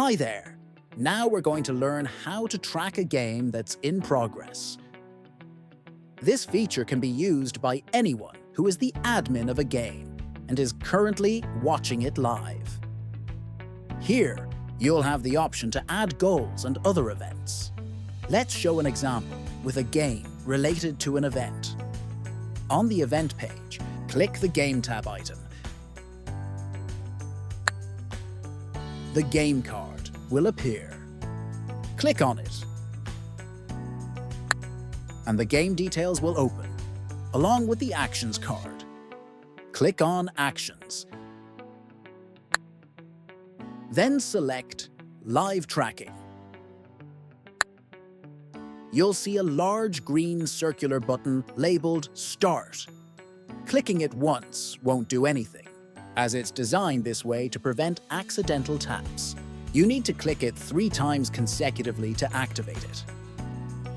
Hi there! Now we're going to learn how to track a game that's in progress. This feature can be used by anyone who is the admin of a game and is currently watching it live. Here, you'll have the option to add goals and other events. Let's show an example with a game related to an event. On the event page, click the Game tab item. The game card will appear. Click on it, and the game details will open, along with the Actions card. Click on Actions. Then select Live Tracking. You'll see a large green circular button labeled Start. Clicking it once won't do anything, as it's designed this way to prevent accidental taps. You need to click it 3 times consecutively to activate it.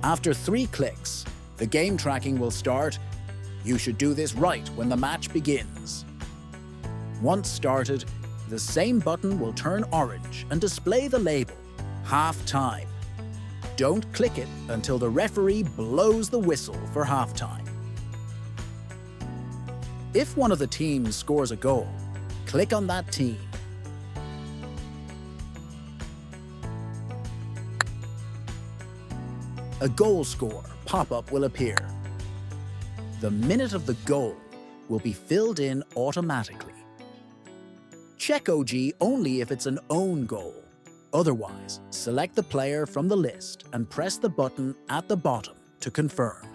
After 3 clicks, the game tracking will start. You should do this right when the match begins. Once started, the same button will turn orange and display the label, Half-Time. Don't click it until the referee blows the whistle for halftime. If one of the teams scores a goal, click on that team. A goal score pop-up will appear. The minute of the goal will be filled in automatically. Check OG only if it's an own goal. Otherwise, select the player from the list and press the button at the bottom to confirm.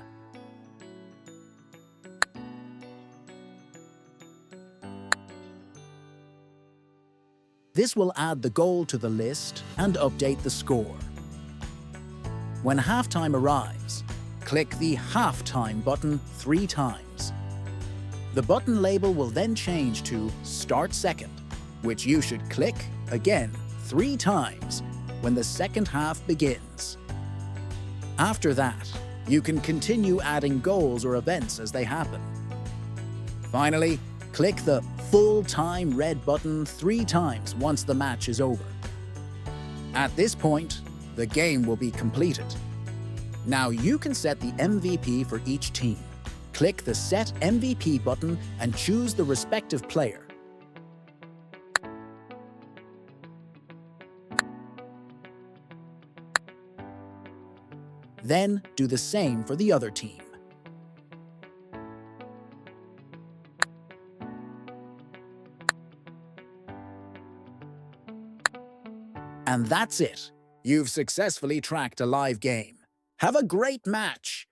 This will add the goal to the list and update the score. When halftime arrives, click the Halftime button 3 times. The button label will then change to Start Second, which you should click again 3 times when the second half begins. After that, you can continue adding goals or events as they happen. Finally, click the Full-Time red button 3 times once the match is over. At this point, the game will be completed. Now you can set the MVP for each team. Click the Set MVP button and choose the respective player. Then do the same for the other team. And that's it. You've successfully tracked a live game. Have a great match!